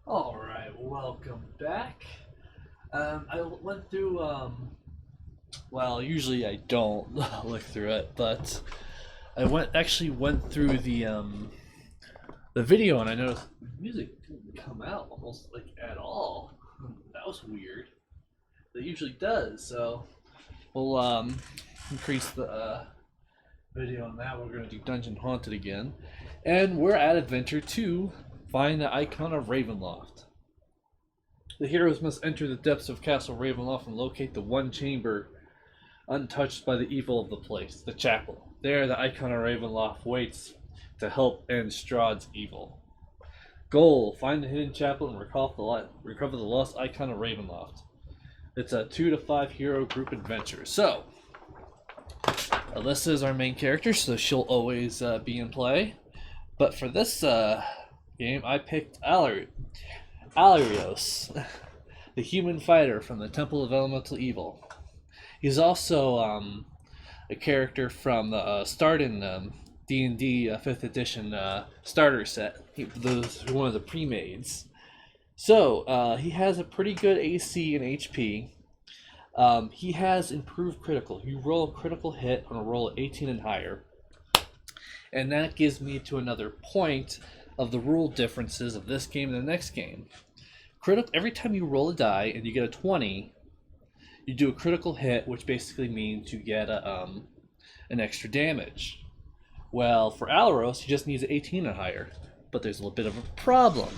Alright, welcome back. I went through, well, usually I don't look through it, but actually went through the video and I noticed the music didn't come out almost like at all. That was weird. It usually does, so we'll, increase the, video on that. We're going to do Dungeon Haunted again. And we're at Adventure 2, Find the Icon of Ravenloft. The heroes must enter the depths of Castle Ravenloft and locate the one chamber untouched by the evil of the place, the chapel. There, the Icon of Ravenloft waits to help end Strahd's evil. Goal: find the hidden chapel and recover the lost Icon of Ravenloft. It's a 2 to 5 hero group adventure. So, Allisa is our main character, so she'll always be in play. But for this game, I picked Alaeros, the human fighter from the Temple of Elemental Evil. He's also a character from the start in D&D 5th edition starter set. He was one of the pre-mades. So, he has a pretty good AC and HP. He has improved critical. You roll a critical hit on a roll of 18 and higher. And that gives me to another point of the rule differences of this game and the next game. Every time you roll a die and you get a 20, you do a critical hit, which basically means you get an extra damage. Well, for Alaeros, he just needs 18 and higher. But there's a little bit of a problem.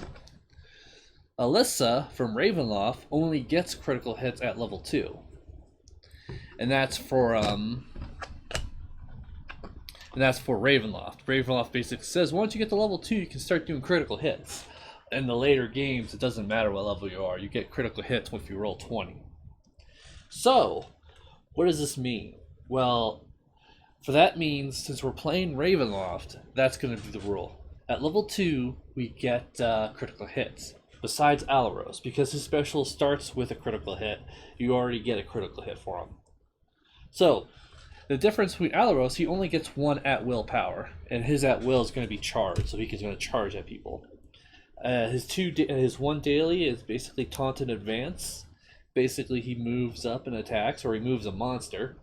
Allisa from Ravenloft only gets critical hits at level 2. And that's for Ravenloft. Ravenloft basically says once you get to level 2, you can start doing critical hits. In the later games, it doesn't matter what level you are. You get critical hits if you roll 20. So, what does this mean? Well, for that means, since we're playing Ravenloft, that's going to be the rule. At level 2, we get critical hits. Besides Alaeros, because his special starts with a critical hit, you already get a critical hit for him. So, the difference between Alaeros, he only gets one at-will power, and his at-will is going to be charged, so he's going to charge at people. His one daily is basically Taunt and Advance. Basically, he moves up and attacks, or he moves a monster.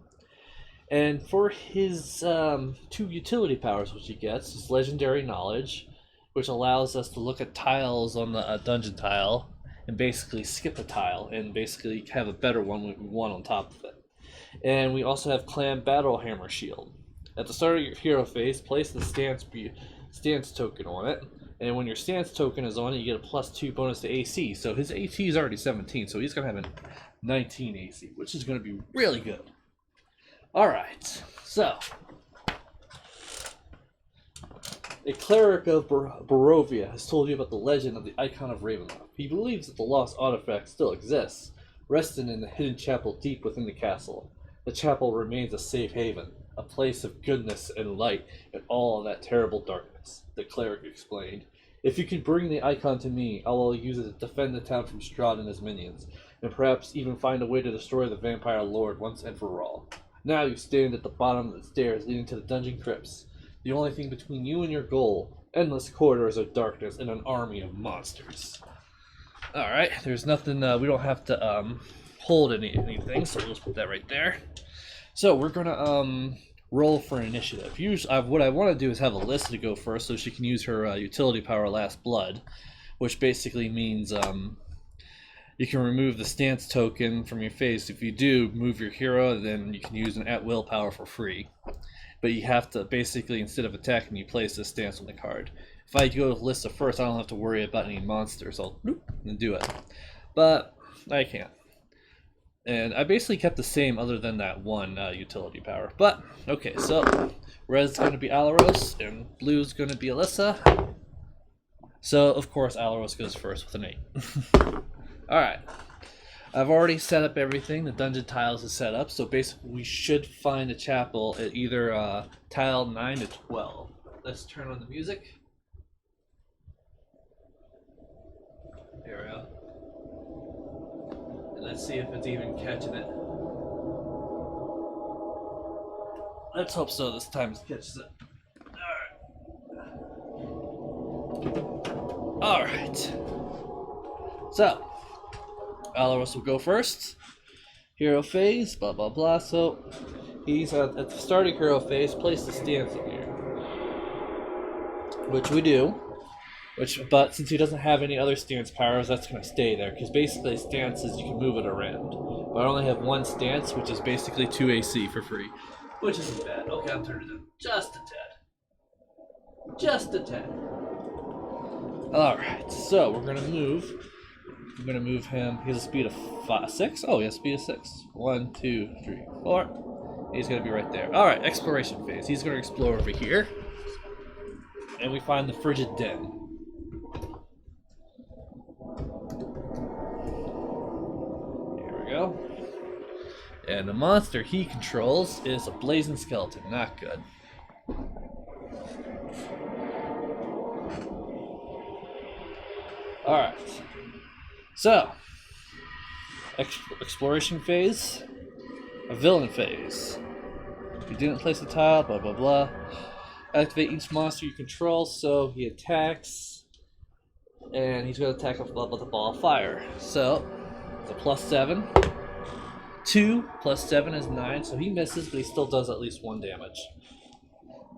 And for his 2 utility powers, which he gets, is Legendary Knowledge, which allows us to look at tiles on the dungeon tile and basically skip a tile and basically have a better one when we want on top of it. And we also have Clan Battle Hammer Shield. At the start of your hero phase, place the stance token on it, and when your stance token is on it, you get a +2 bonus to AC. So his AC is already 17, so he's going to have a 19 AC, which is going to be really good. Alright, so a cleric of Barovia has told you about the legend of the Icon of Ravenloft. He believes that the lost artifact still exists, resting in the hidden chapel deep within the castle. The chapel remains a safe haven, a place of goodness and light in all of that terrible darkness, the cleric explained. If you can bring the icon to me, I will use it to defend the town from Strahd and his minions, and perhaps even find a way to destroy the vampire lord once and for all. Now you stand at the bottom of the stairs leading to the dungeon crypts. The only thing between you and your goal, endless corridors of darkness and an army of monsters. Alright, there's nothing, we don't have to hold anything, so we'll just put that right there. So we're gonna roll for initiative. Usually, what I want to do is have Allisa to go first so she can use her utility power Last Blood, which basically means you can remove the stance token from your face. If you do, move your hero, then you can use an at-will power for free. But you have to basically, instead of attacking, you place this stance on the card. If I go to Allisa first, I don't have to worry about any monsters. I'll do it. But I can't. And I basically kept the same other than that one utility power. But, okay, so red is going to be Alaeros, and blue is going to be Allisa. So, of course, Alaeros goes first with an 8. Alright. I've already set up everything. The dungeon tiles is set up, so basically we should find a chapel at either tile 9 to 12. Let's turn on the music. There we go. And let's see if it's even catching it. Let's hope so this time it catches it. Alright. Alright. So, Alaeros will go first. Hero phase, blah blah blah. So, he's at the starting hero phase, place the stance in here. Which we do. But since he doesn't have any other stance powers, that's going to stay there. Because basically, stances, you can move it around. But I only have one stance, which is basically 2 AC for free. Which isn't bad. Okay, I'm turning it just a tad. Just a tad. Alright, so we're going to move. I'm going to move him. He has a speed of 6? Oh, he has a speed of 6. 1, 2, 3, 4. He's going to be right there. Alright, exploration phase. He's going to explore over here. And we find the Frigid Den. Go. And the monster he controls is a blazing skeleton. Not good. Alright. So, exploration phase, a villain phase. You didn't place a tile, blah blah blah. Activate each monster you control, so he attacks. And he's going to attack with a ball of fire. So, it's a +7. 2 + 7 is 9, so he misses, but he still does at least 1 damage.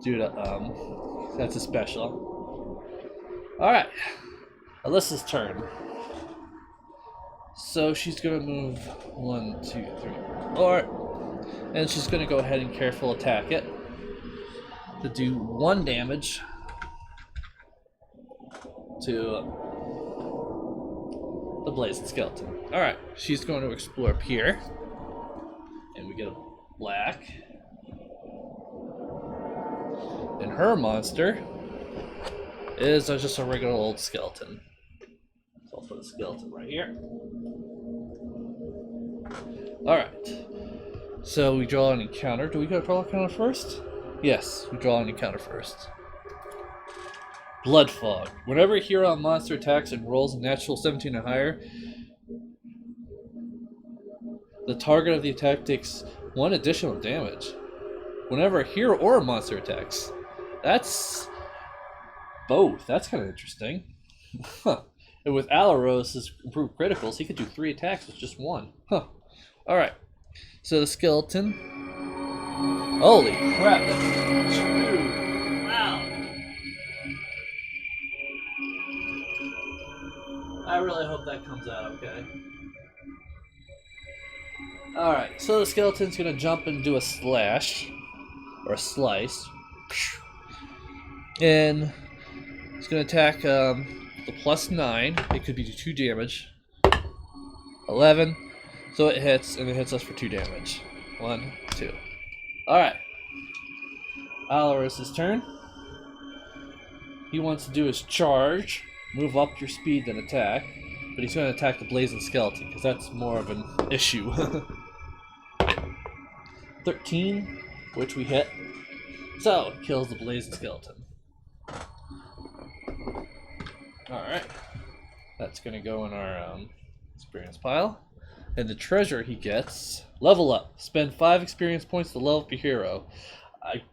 Due to, that's a special. Alright. Alyssa's turn. So she's going to move 1, 2, 3, 4. And she's going to go ahead and careful attack it. To do 1 damage. To the blazing skeleton. Alright, she's going to explore up here. And we get a black. And her monster is just a regular old skeleton. So I'll put a skeleton right here. Alright. So we draw an encounter. Do we draw an encounter first? Yes, we draw an encounter first. Blood Fog. Whenever a hero or monster attacks and rolls a natural 17 or higher, the target of the attack takes 1 additional damage. Whenever a hero or a monster attacks. That's both. That's kind of interesting. Huh. And with Alaeros' improved criticals, he could do 3 attacks with just 1. Huh. Alright. So the skeleton. Holy crap, that's true. Wow. I really hope that comes out okay. Alright, so the skeleton's gonna jump and do a slash. Or a slice. And it's gonna attack the +9. It could be 2 damage. 11. So it hits, and it hits us for 2 damage. 1, 2. Alright. Alaeros' turn. He wants to do his charge. Move up your speed, then attack. But he's going to attack the blazing skeleton, because that's more of an issue. 13, which we hit. So, it kills the blazing skeleton. Alright. That's going to go in our experience pile. And the treasure he gets, level up. Spend 5 experience points to level up your hero.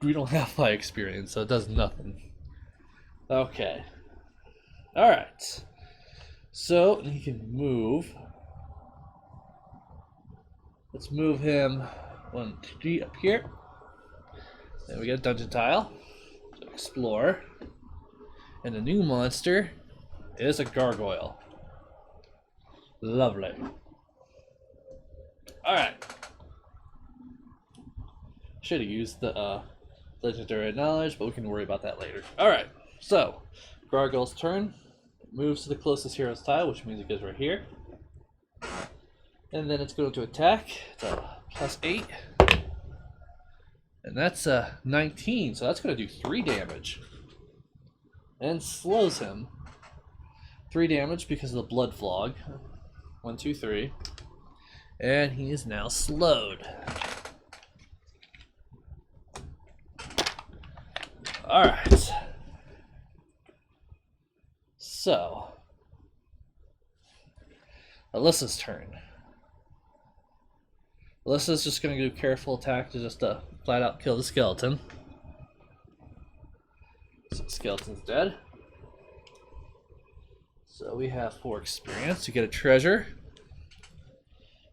We don't have 5 experience, so it does nothing. Okay. Alright. So, he can move. Let's move him 1, 2, 3 up here. Then we get a dungeon tile. So explore. And the new monster is a gargoyle. Lovely. Alright. Should have used the legendary knowledge, but we can worry about that later. Alright, so Gargoyle's turn. Moves to the closest hero's tile, which means it goes right here. And then it's going to attack. It's a +8. And that's a 19, so that's going to do 3 damage. And slows him. 3 damage because of the blood flog. 1, 2, 3. And he is now slowed. Alright. So, Alyssa's turn. Alyssa's just going to do careful attack to just flat out kill the skeleton. So the skeleton's dead. So we have 4 experience. You get a treasure.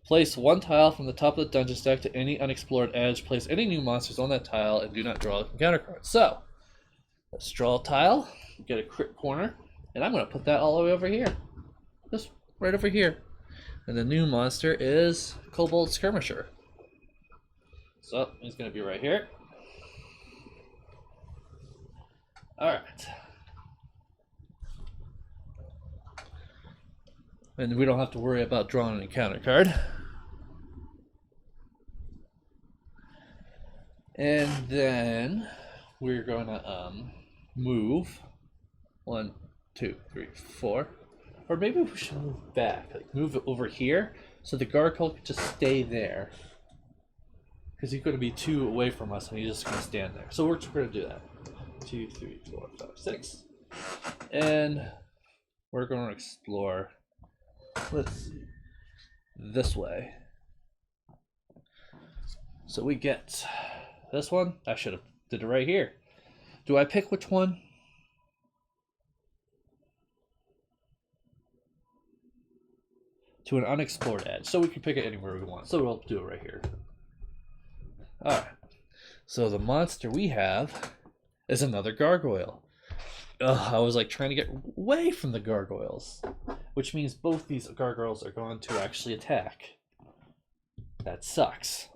Place 1 tile from the top of the dungeon stack to any unexplored edge. Place any new monsters on that tile and do not draw a encounter card. So, let's draw a tile, get a crit corner, and I'm going to put that all the way over here. Just right over here. And the new monster is Kobold Skirmisher. So, he's going to be right here. Alright. And we don't have to worry about drawing an encounter card. And then we're going to move 1, 2, 3, 4. Or maybe we should move back, like move it over here so the gargoyle could just stay there. Because he's going to be 2 away from us and he's just going to stand there. So we're just going to do that. 2, 3, 4, 5, 6. And we're going to explore, let's see, this way. So we get this one. I should have did it right here. Do I pick which one? To an unexplored edge. So we can pick it anywhere we want. So we'll do it right here. Alright. So the monster we have is another gargoyle. Ugh, I was like trying to get away from the gargoyles. Which means both these gargoyles are going to actually attack. That sucks.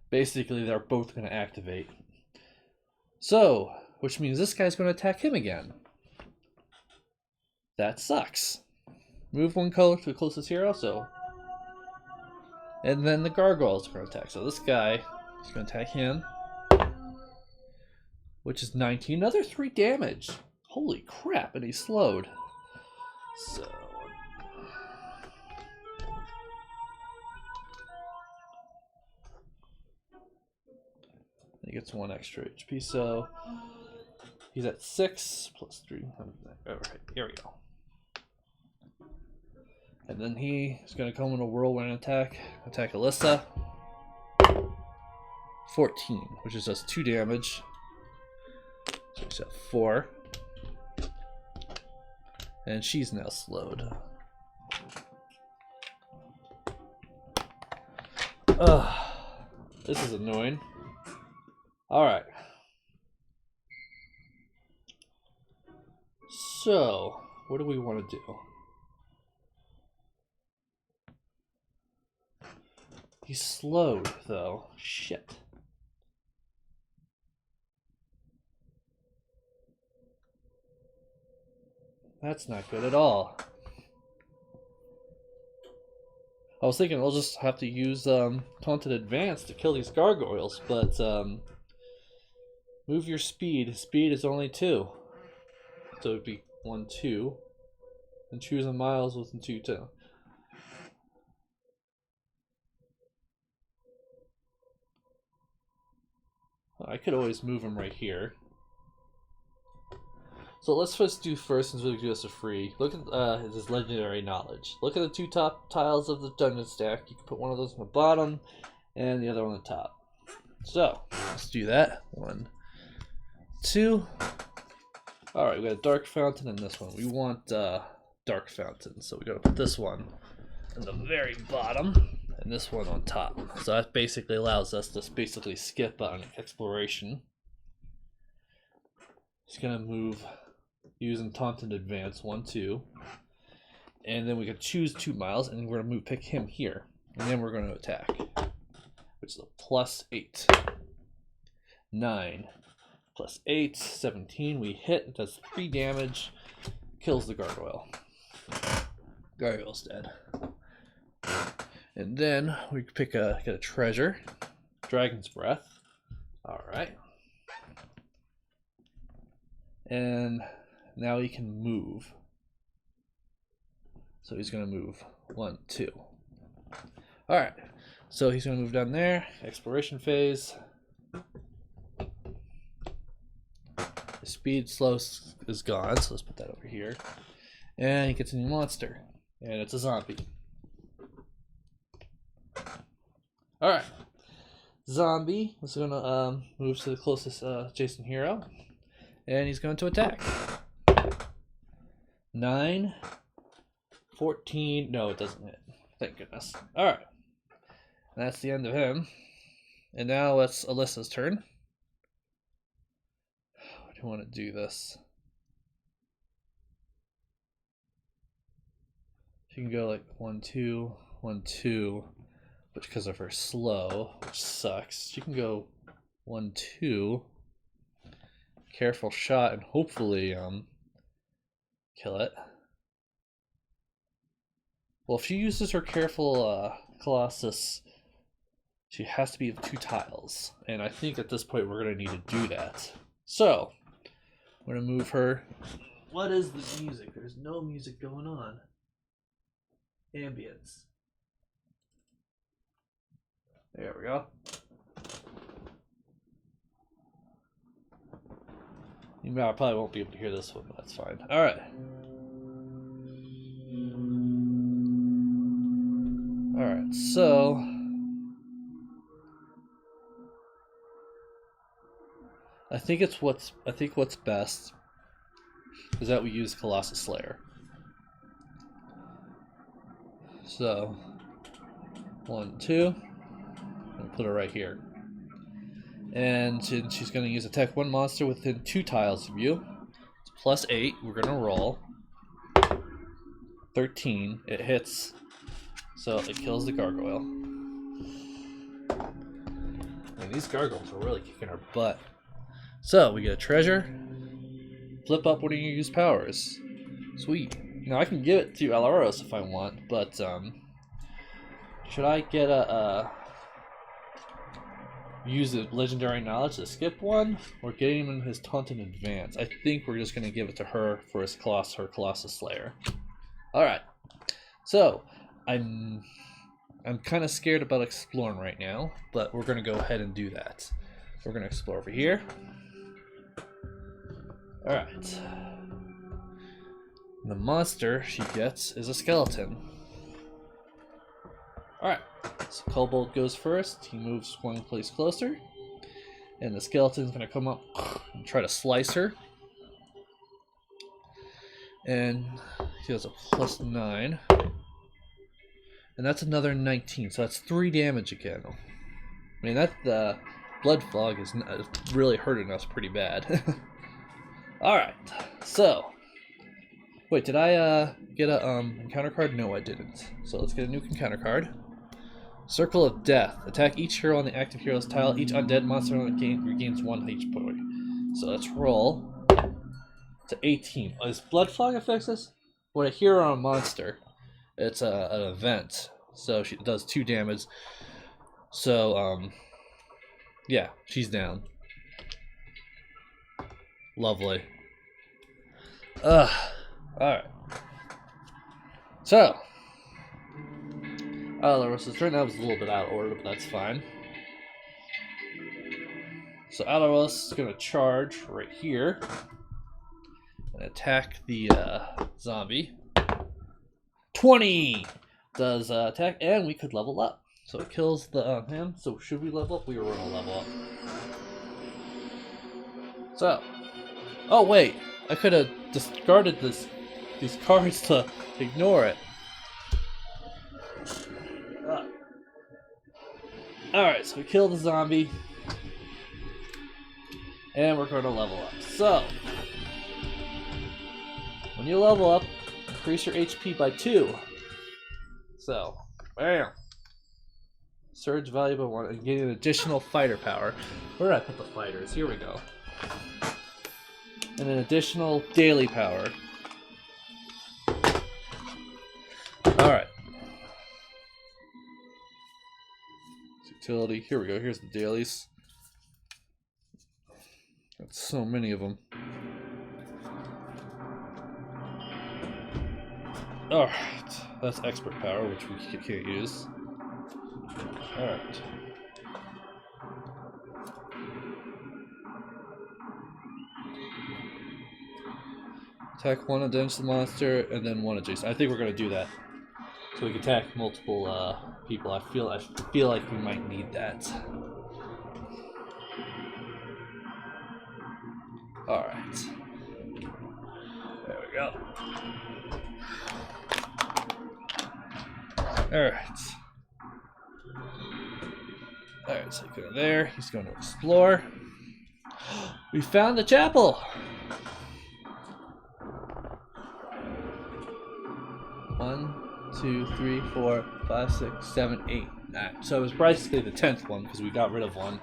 Basically, they're both going to activate. So, which means this guy's going to attack him again. That sucks. Move 1 color to the closest hero, so. And then the gargoyles are going to attack. So this guy is going to attack him. Which is 19. Another 3 damage. Holy crap, and he's slowed. So. He gets 1 extra HP, so he's at 6 plus 3. Alright, here we go. And then he is going to come in a whirlwind attack Allisa. 14, which is just 2 damage. So he's at 4. And she's now slowed. This is annoying. Alright. So, what do we want to do? He's slowed, though. Shit. That's not good at all. I was thinking we'll just have to use Taunted Advance to kill these gargoyles, but move your speed. Speed is only 2. So it would be 1, 2. And choose a miles with 2, 2. I could always move him right here. So let's just do first, since we do this for free. Look at his legendary knowledge. Look at the 2 top tiles of the dungeon stack. You can put one of those on the bottom and the other on the top. So let's do that. 1, 2. Alright, we got a dark fountain and this one. We want dark fountain, so we gotta put this one in the very bottom and this one on top. So that basically allows us to basically skip on exploration. Just gonna move using Taunted Advance 1, 2. And then we can choose 2 miles and we're gonna pick him here. And then we're gonna attack. Which is a plus 8. 9 plus 8, 17. We hit, it does 3 damage, kills the gargoyle. Gargoyle's dead. And then we pick get a treasure. Dragon's Breath. Alright. And now he can move. So he's going to move 1, 2. Alright. So he's going to move down there. Exploration phase. His speed slow is gone. So let's put that over here. And he gets a new monster. And it's a zombie. Alright. Zombie is going to move to the closest adjacent hero. And he's going to attack. 9, 14. No, it doesn't hit. Thank goodness. Alright. That's the end of him. And now it's Alyssa's turn. I do want to do this. She can go like 1, 2, 1, 2, but because of her slow, which sucks, she can go 1, 2. Careful shot and hopefully kill it. Well, if she uses her careful Colossus, she has to be of 2 tiles, and I think at this point we're going to need to do that. So, I'm going to move her. What is the music? There's no music going on. Ambience. There we go. You probably won't be able to hear this one, but that's fine. Alright. Alright, so I think what's best is that we use Colossus Slayer. So 1, 2, and put her right here. And she's going to use attack 1 monster within 2 tiles of you. It's plus 8. We're going to roll. 13. It hits. So it kills the gargoyle. And these gargoyles are really kicking our butt. So we get a treasure. Flip up one of your used powers. Sweet. Now I can give it to Alaeros if I want, but should I get use the legendary knowledge to skip one, or get him in his taunt in advance? I think we're just gonna give it to her for her Colossus Slayer. Alright. So I'm kind of scared about exploring right now, but we're gonna go ahead and do that. We're gonna explore over here. Alright. The monster she gets is a skeleton. Alright, so Kobold goes first. He moves 1 place closer. And the skeleton's going to come up and try to slice her. And he has a plus 9. And that's another 19, so that's 3 damage again. I mean, the blood fog is really hurting us pretty bad. Alright, so wait, did I get a encounter card? No, I didn't. So let's get a new encounter card. Circle of Death. Attack each hero on the active hero's tile. Each undead monster on the game regains 1 HP point. So let's roll to 18. Oh, does blood fog affect this? When a hero on a monster, it's an event. So she does 2 damage. So, yeah, she's down. Lovely. Alright. So, Alaeros' turn. That was a little bit out of order, but that's fine. So Alaeros is going to charge right here and attack the zombie. 20 does attack, and we could level up. So it kills the him. So should we level up? We were going to level up. So, oh wait, I could have discarded these cards to ignore it. Alright, so we kill the zombie. And we're going to level up. So, when you level up, increase your HP by 2. So, bam. Surge value by 1 and get an additional fighter power. Where did I put the fighters? Here we go. And an additional daily power. Alright. Utility. Here we go. Here's the dailies. Got so many of them. Alright. That's expert power, which we can't use. Alright. Attack 1 against the monster, and then 1 adjacent. I think we're going to do that. So we can attack multiple people. I feel like we might need that. Alright. There we go. Alright. Alright, so go there. He's going to explore. We found the chapel! 1, 2, 3, 4, 5, 6, 7, 8, 9. So it was basically the 10th one because we got rid of one.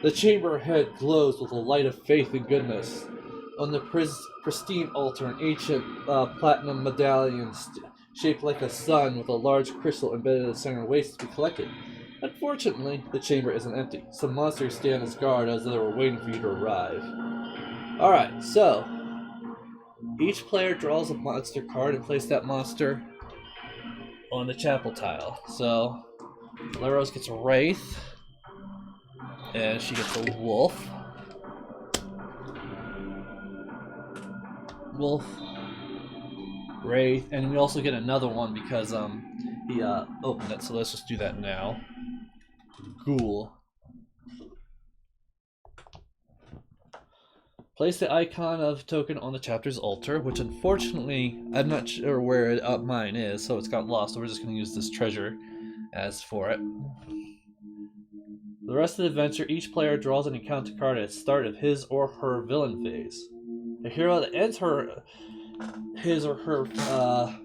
The chamber ahead glows with a light of faith and goodness. On the pristine altar, an ancient platinum medallion shaped like a sun with a large crystal embedded in the center waits to be collected. Unfortunately, the chamber isn't empty. Some monsters stand as guard as though they were waiting for you to arrive. Alright, so each player draws a monster card and places that monster on the chapel tile. So Alaeros gets a wraith, and she gets a wolf. Wolf, wraith, and we also get another one because he opened it. So let's just do that now. Ghoul. Place the icon of token on the chapter's altar, which unfortunately I'm not sure where mine is, so it's got lost. So we're just going to use this treasure as for it. For the rest of the adventure, each player draws an encounter card at the start of his or her villain phase. A hero that ends his or her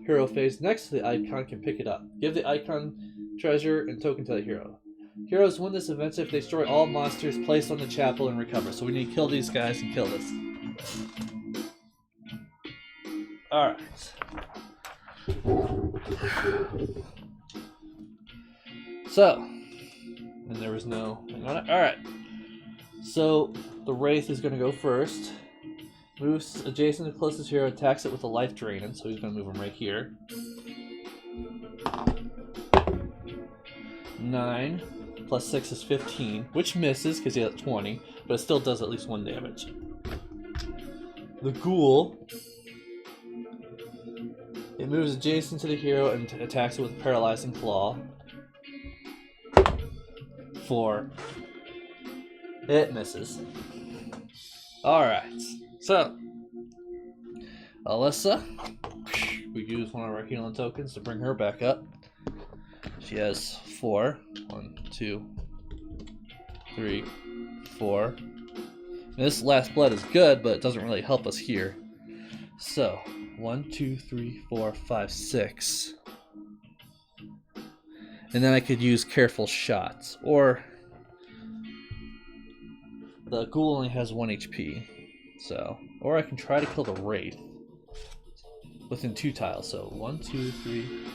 hero phase next to the icon can pick it up. Give the icon treasure and token to the hero. Heroes win this event if they destroy all monsters placed on the chapel and recover. So we need to kill these guys and kill this. Alright. So, and there was no thing on it. Alright. So the Wraith is going to go first. Moves adjacent to the closest hero, attacks it with a life draining, so he's going to move him right here. 9 plus 6 is 15, which misses because he has 20, but it still does at least 1 damage. The Ghoul, it moves adjacent to the hero and attacks it with a paralyzing claw. 4. It misses. Alright, so Allisa, we use one of our healing tokens to bring her back up. She has 4. 1, 2, 3, 4. And this last blood is good, but it doesn't really help us here. So 1, 2, 3, 4, 5, 6. And then I could use careful shots, or the Ghoul only has 1 HP. So, or I can try to kill the Wraith within 2 tiles. So 1, 2, 3,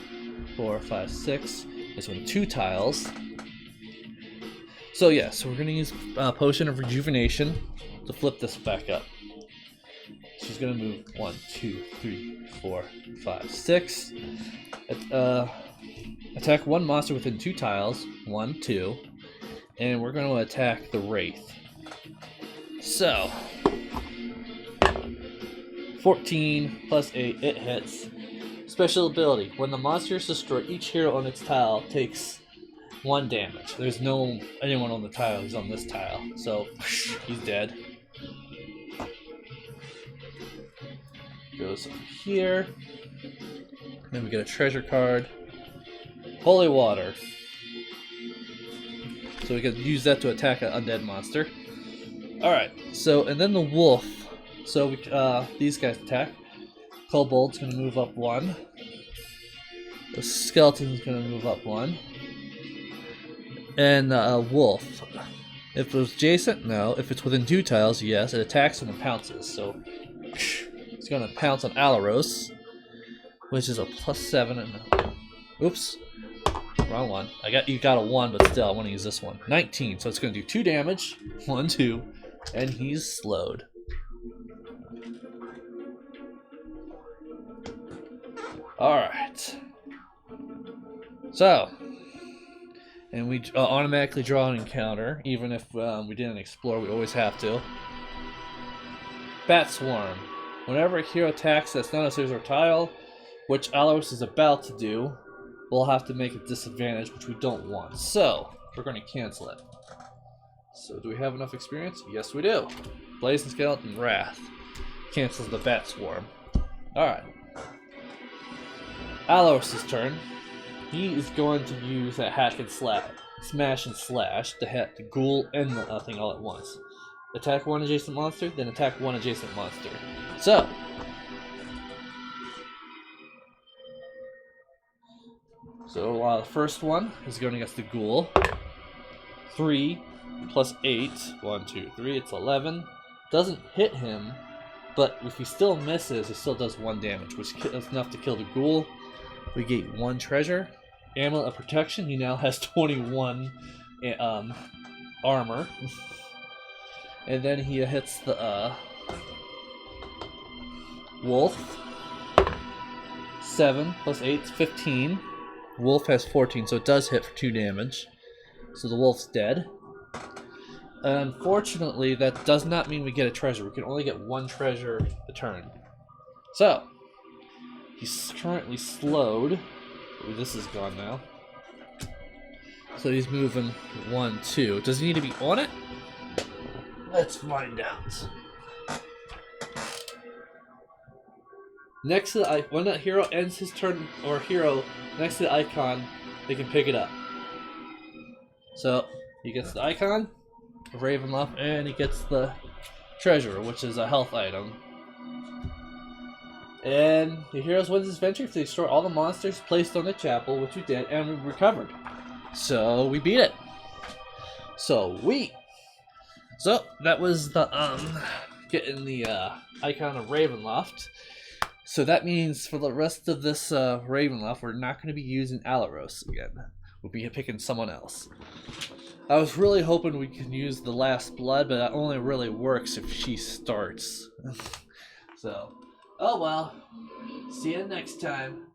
4, 5, 6. It's within 2 tiles. So yeah, so we're gonna use Potion of Rejuvenation to flip this back up. She's gonna move 1, 2, 3, 4, 5, 6. Attack 1 monster within 2 tiles. 1, 2. And we're gonna attack the Wraith. So 14 plus 8, it hits. Special ability: when the monster is destroyed, each hero on its tile takes 1 damage. There's no anyone on the tile who's on this tile, so he's dead. Goes here. Then we get a treasure card. Holy water. So we can use that to attack an undead monster. Alright, so, and then the wolf. So we, these guys attack. Kobold's gonna move up 1. The skeleton's gonna move up 1. And wolf. If it was adjacent, no. If it's within 2 tiles, yes. It attacks and then pounces. So it's gonna pounce on Alaeros, which is a +7. And oops, wrong one. You got a 1, but still, I want to use this one. 19. So it's gonna do 2 damage. 1, 2, and he's slowed. Alright. So, and we automatically draw an encounter, even if we didn't explore, we always have to. Bat Swarm. Whenever a hero attacks that's not a series or tile, which Alaeros is about to do, we'll have to make a disadvantage, which we don't want. So, we're going to cancel it. So, do we have enough experience? Yes, we do. Blazing Skeleton Wrath cancels the Bat Swarm. Alright. Alaeros' turn. he is going to use a hack and slash, smash and slash to hit the ghoul and the thing all at once. Attack one adjacent monster, then attack one adjacent monster. So the first one is going against the ghoul. 3 plus 8, 1, 2, 3, it's 11. Doesn't hit him, but if he still misses, he still does 1 damage, which is enough to kill the ghoul. We get 1 treasure. Amulet of Protection, he now has 21 armor. And then he hits the wolf. 7 plus 8 is 15. Wolf has 14, so it does hit for 2 damage. So the wolf's dead. Unfortunately, that does not mean we get a treasure. We can only get 1 treasure a turn. So, he's currently slowed. Ooh, this is gone now. So he's moving 1, 2. Does he need to be on it? Let's find out. Next to the icon, when that hero ends his turn, or hero next to the icon, they can pick it up. So he gets the icon of Ravenloft, and he gets the treasure, which is a health item. And the heroes wins this venture if they destroy all the monsters placed on the chapel, which we did, and we recovered. So we beat it. Sweet. So that was the getting the icon of Ravenloft. So that means for the rest of this Ravenloft, we're not going to be using Alaeros again. We'll be picking someone else. I was really hoping we could use the Last Blood, but that only really works if she starts. So, oh well. See you next time.